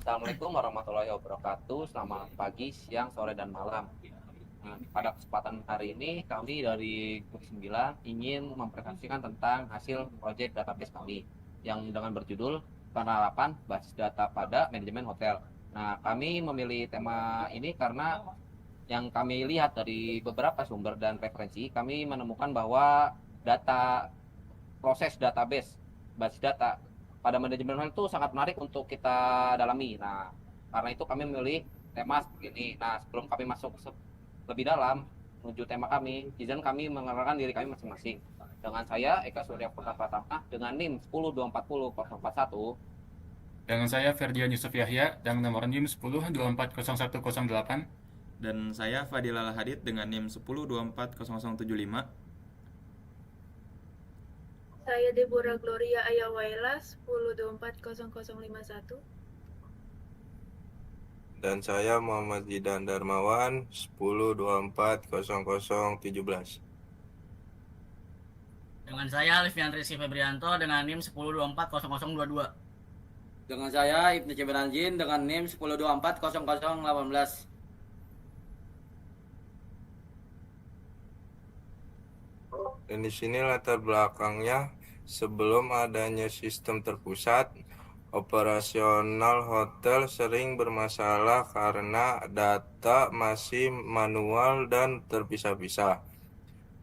Assalamualaikum warahmatullahi wabarakatuh. Selamat pagi, siang, sore, dan malam. Nah, pada kesempatan hari ini, kami dari Grup 9 ingin mempresentasikan tentang hasil proyek database kami yang dengan berjudul penerapan basis data pada manajemen hotel. Nah, kami memilih tema ini karena yang kami lihat dari beberapa sumber dan referensi, kami menemukan bahwa data proses database basis data pada manajemen itu sangat menarik untuk kita dalami. Nah, karena itu kami memilih tema seperti ini. Nah, sebelum kami masuk lebih dalam menuju tema kami, izin kami mengenalkan diri kami masing-masing. Dengan saya Eka Surya Pratama dengan NIM 10240041. Dengan saya Ferdian Yusuf Yahya dengan nomor NIM 10240108. Dan saya Fadil Al-Hadid dengan NIM 10240075. Saya Deborah Gloria Ayawaila 10240051. Dan saya Muhammad Zidan Darmawan 10240017. Dengan saya Alfian Rizky Febrianto dengan NIM 10240022. Dengan saya Ibnu Ciberanjin dengan NIM 10240018. Dan di sini latar belakangnya, sebelum adanya sistem terpusat, operasional hotel sering bermasalah karena data masih manual dan terpisah-pisah.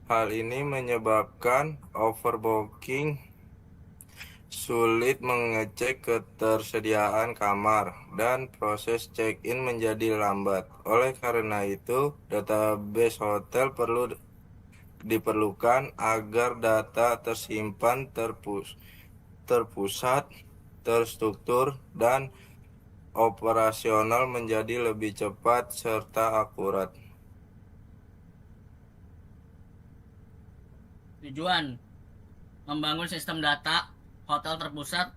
Hal ini menyebabkan overbooking, sulit mengecek ketersediaan kamar, dan proses check-in menjadi lambat. Oleh karena itu, database hotel diperlukan agar data tersimpan terpusat, terstruktur, dan operasional menjadi lebih cepat serta akurat. Tujuan membangun sistem data hotel terpusat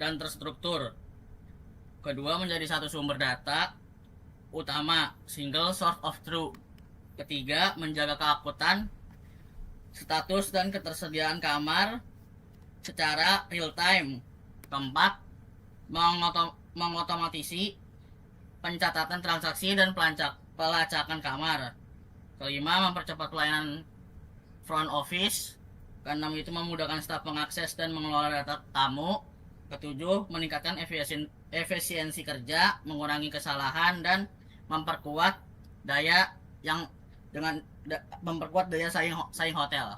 dan terstruktur. Kedua, menjadi satu sumber data utama, single source of truth. Ketiga, menjaga keakutan, status dan ketersediaan kamar secara real time. Keempat, mengotomatisasi pencatatan transaksi dan pelacakan kamar. Kelima, mempercepat pelayanan front office. Keenam, itu memudahkan staf mengakses dan mengelola data tamu. Ketujuh, meningkatkan efisiensi kerja, mengurangi kesalahan, dan memperkuat daya saing hotel.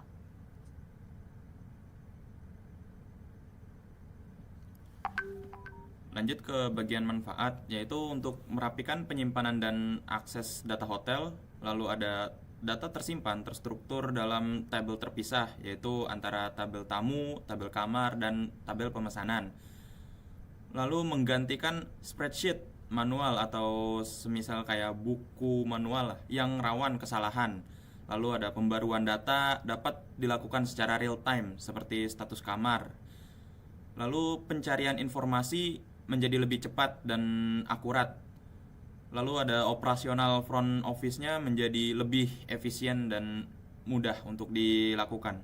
Lanjut ke bagian manfaat, yaitu untuk merapikan penyimpanan dan akses data hotel. Lalu ada data tersimpan terstruktur dalam tabel terpisah, yaitu antara tabel tamu, tabel kamar, dan tabel pemesanan. Lalu menggantikan spreadsheet manual atau semisal kayak buku manual yang rawan kesalahan. Lalu ada pembaruan data dapat dilakukan secara real time seperti status kamar. Lalu pencarian informasi menjadi lebih cepat dan akurat. Lalu ada operasional front office-nya menjadi lebih efisien dan mudah untuk dilakukan.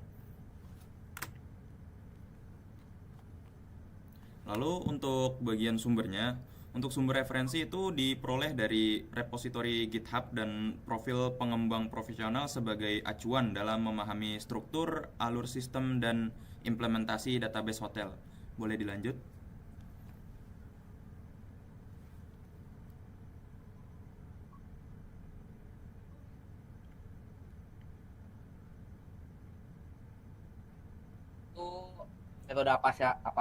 Lalu untuk bagian sumbernya, untuk sumber referensi itu diperoleh dari repositori GitHub dan profil pengembang profesional sebagai acuan dalam memahami struktur, alur sistem, dan implementasi database hotel. Boleh dilanjut? Itu metode apa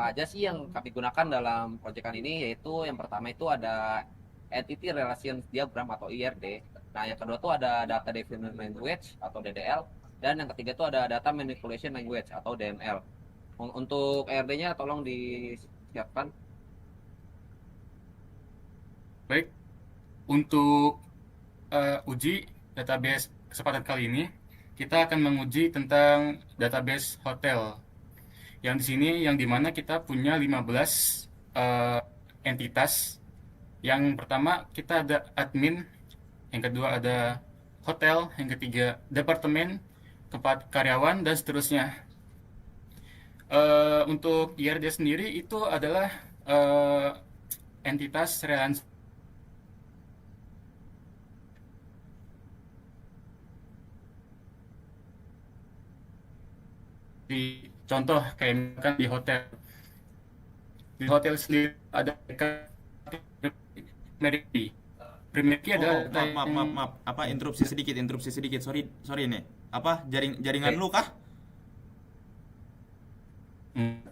aja sih yang kami gunakan dalam proyekan ini, yaitu yang pertama itu ada Entity Relation Diagram atau IRD. Nah, yang kedua itu ada Data Defined Language atau DDL, dan yang ketiga itu ada Data Manipulation Language atau DML. Untuk IRD-nya tolong disiapkan. Baik, untuk uji database kesempatan kali ini, kita akan menguji tentang database hotel. Yang di sini, yang dimana kita punya 15 entitas. Yang pertama kita ada admin, yang kedua ada hotel, yang ketiga departemen, keempat karyawan, dan seterusnya. Untuk IRD sendiri itu adalah entitas relevansi. Di contoh kayak misalkan di hotel sendiri ada primary key. Primary key adalah data Maaf. Apa interupsi sedikit. Sorry nih. Apa jaringan lu kah? Hmm.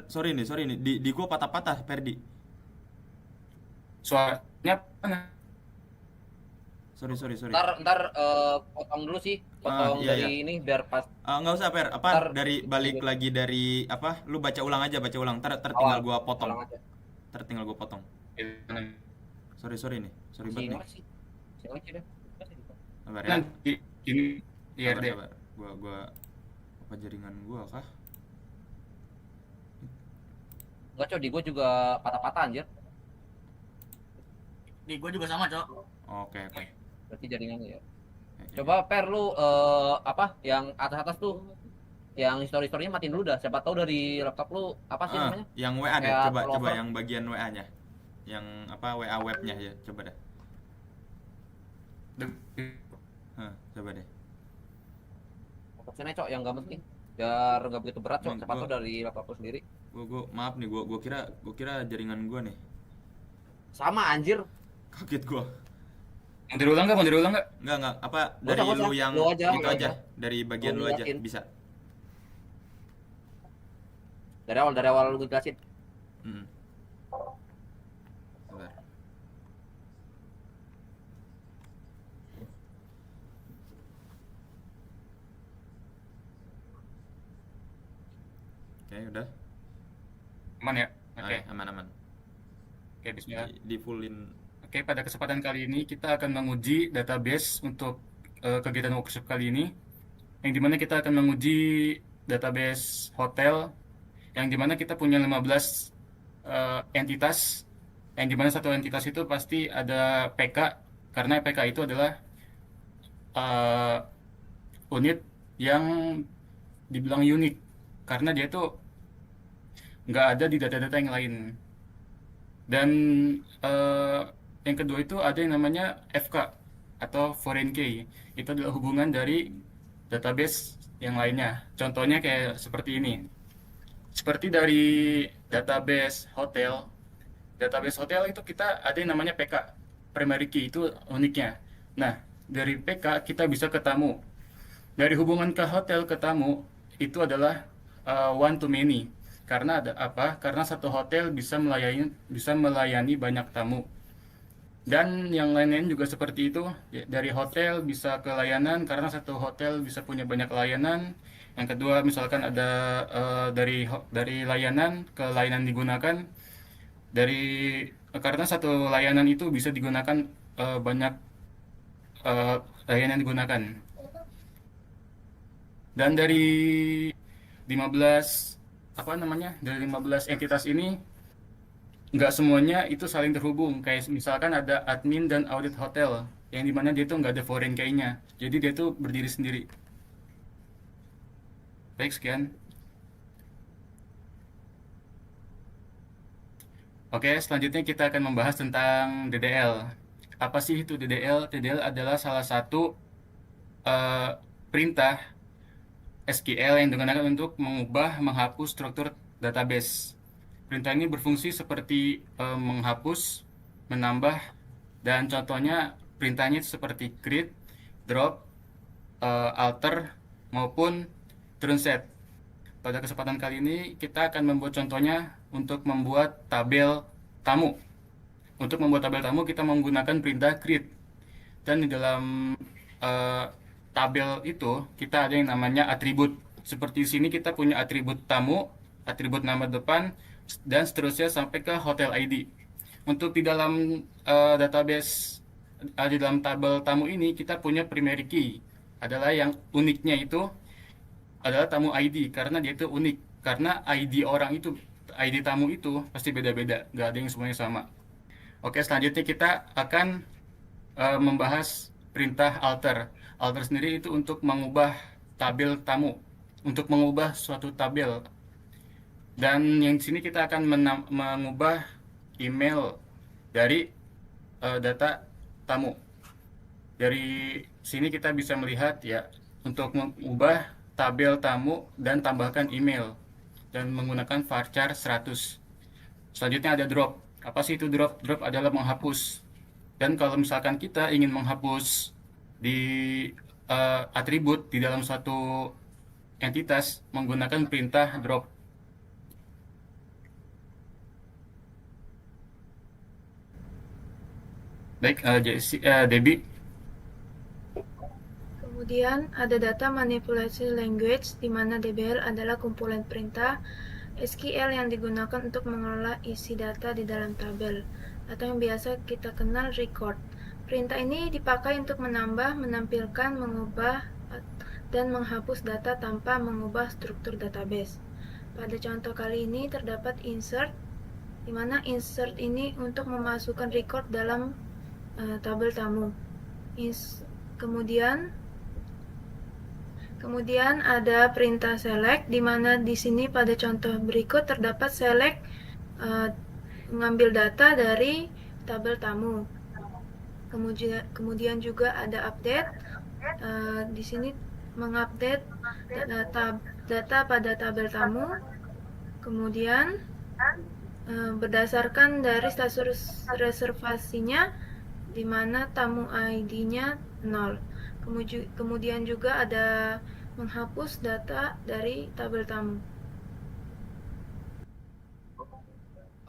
Sorry nih. Di gua patah-patah, Perdi. Suaranya mana? Sorry. Ntar potong dulu sih, potong Iya, dari ini biar pas Nggak usah, Per. Ntar- Dari balik lagi dari apa? Lu baca ulang. Ntar tinggal gua potong. ulang aja. Sorry nih. Sorry banget nih. Sinyal aja deh. Sabar ya. Nanti ini IRD. Sabar. Gua apa jaringan gua kah? Enggak, Cok, di gua juga patah-patah anjir. Di gua juga sama, Cok. Oke. Berarti jaringannya ya. Oke. Coba Per lu apa yang atas-atas tuh yang histori-historinya matiin dulu dah. Siapa tahu dari laptop lu apa sih namanya? Yang WA deh, Kayak coba pullover. yang bagian WA-nya. Yang apa WA webnya ya, coba dah. Coba deh. Opsinya, Cok, yang enggak penting. Biar enggak begitu berat, Cok. Nih, Siapa gua- tahu dari laptop lu sendiri. Gua maaf nih, gua kira jaringan gua nih. Sama anjir. Kaget gua. Mau diulang nggak? Enggak, apa Nggak dari usah, lu yang lu aja, itu lu aja, aja. dari bagian Lu lu aja liatin. bisa. Dari awal lu jelasin. Mm. Sabar. Oke, udah. Aman ya? Oke. Aman. Oke, bismillah. Di fullin. Oke, pada kesempatan kali ini kita akan menguji database untuk kegiatan workshop kali ini, yang dimana kita akan menguji database hotel, yang dimana kita punya 15 entitas, yang dimana satu entitas itu pasti ada PK, karena PK itu adalah unit yang dibilang unik, karena dia itu nggak ada di data-data yang lain. Dan yang kedua itu ada yang namanya FK atau foreign key. Itu adalah hubungan dari database yang lainnya. Contohnya kayak seperti ini. Seperti dari database hotel. Database hotel itu kita ada yang namanya PK, primary key, itu uniknya. Nah, dari PK kita bisa ke tamu. Dari hubungan ke hotel ke tamu itu adalah one to many. Karena ada apa? Karena satu hotel bisa melayani banyak tamu. Dan yang lain-lain juga seperti itu. Dari hotel bisa ke layanan, karena satu hotel bisa punya banyak layanan. Yang kedua, misalkan ada dari layanan ke layanan digunakan. Karena satu layanan itu bisa digunakan banyak layanan digunakan. Dan dari 15 entitas ini nggak semuanya itu saling terhubung. Kayak misalkan ada admin dan audit hotel, yang dimana dia tuh nggak ada foreign key-nya, jadi dia tuh berdiri sendiri. Baik, sekian. Oke, selanjutnya kita akan membahas tentang DDL. Apa sih itu DDL? DDL adalah salah satu perintah SQL yang digunakan untuk menghapus struktur database. Perintah ini berfungsi seperti menghapus, menambah, dan contohnya perintahnya seperti create, drop, alter, maupun translate. Pada kesempatan kali ini kita akan membuat contohnya untuk membuat tabel tamu. Untuk membuat tabel tamu kita menggunakan perintah create. Dan di dalam tabel itu kita ada yang namanya atribut. Seperti di sini kita punya atribut tamu, atribut nama depan, dan seterusnya sampai ke hotel ID. Untuk di dalam database, di dalam tabel tamu ini kita punya primary key. Adalah yang uniknya itu adalah tamu ID, karena dia itu unik. Karena ID orang itu, ID tamu itu pasti beda-beda, nggak ada yang semuanya sama. Oke, selanjutnya kita akan membahas perintah alter. Alter sendiri itu untuk mengubah tabel tamu, untuk mengubah suatu tabel. Dan yang di sini kita akan mengubah email dari data tamu. Dari sini kita bisa melihat ya, untuk mengubah tabel tamu dan tambahkan email dan menggunakan varchar 100. Selanjutnya ada drop. Apa sih itu drop? Drop adalah menghapus. Dan kalau misalkan kita ingin menghapus di atribut di dalam suatu entitas menggunakan perintah drop. Baik, Debbie. Kemudian ada data manipulasi language, di mana DBL adalah kumpulan perintah SQL yang digunakan untuk mengelola isi data di dalam tabel, atau yang biasa kita kenal record. Perintah ini dipakai untuk menambah, menampilkan, mengubah, dan menghapus data tanpa mengubah struktur database. Pada contoh kali ini terdapat insert, di mana insert ini untuk memasukkan record dalam tabel tamu. Kemudian ada perintah select, di mana di sini pada contoh berikut terdapat select mengambil data dari tabel tamu. Kemudian juga ada update, di sini mengupdate data pada tabel tamu. Kemudian berdasarkan dari status reservasinya, di mana tamu ID-nya 0. Kemudian juga ada menghapus data dari tabel tamu.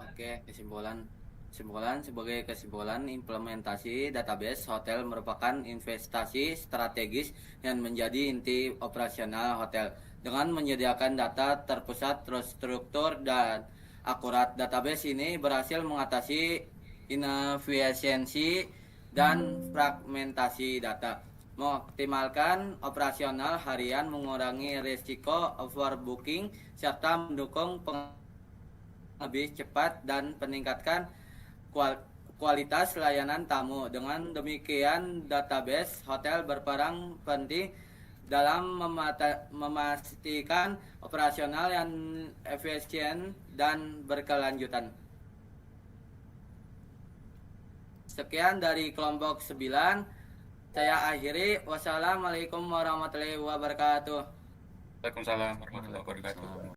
Oke, kesimpulan sebagai kesimpulan, implementasi database hotel merupakan investasi strategis yang menjadi inti operasional hotel. Dengan menyediakan data terpusat, terstruktur, dan akurat, database ini berhasil mengatasi inefisiensi dan fragmentasi data, mengoptimalkan operasional harian, mengurangi risiko overbooking, serta mendukung lebih cepat dan peningkatkan kualitas layanan tamu. Dengan demikian, database hotel berperan penting dalam memastikan operasional yang efisien dan berkelanjutan. Sekian dari kelompok 9. Saya akhiri. Wassalamualaikum warahmatullahi wabarakatuh. Waalaikumsalam warahmatullahi wabarakatuh.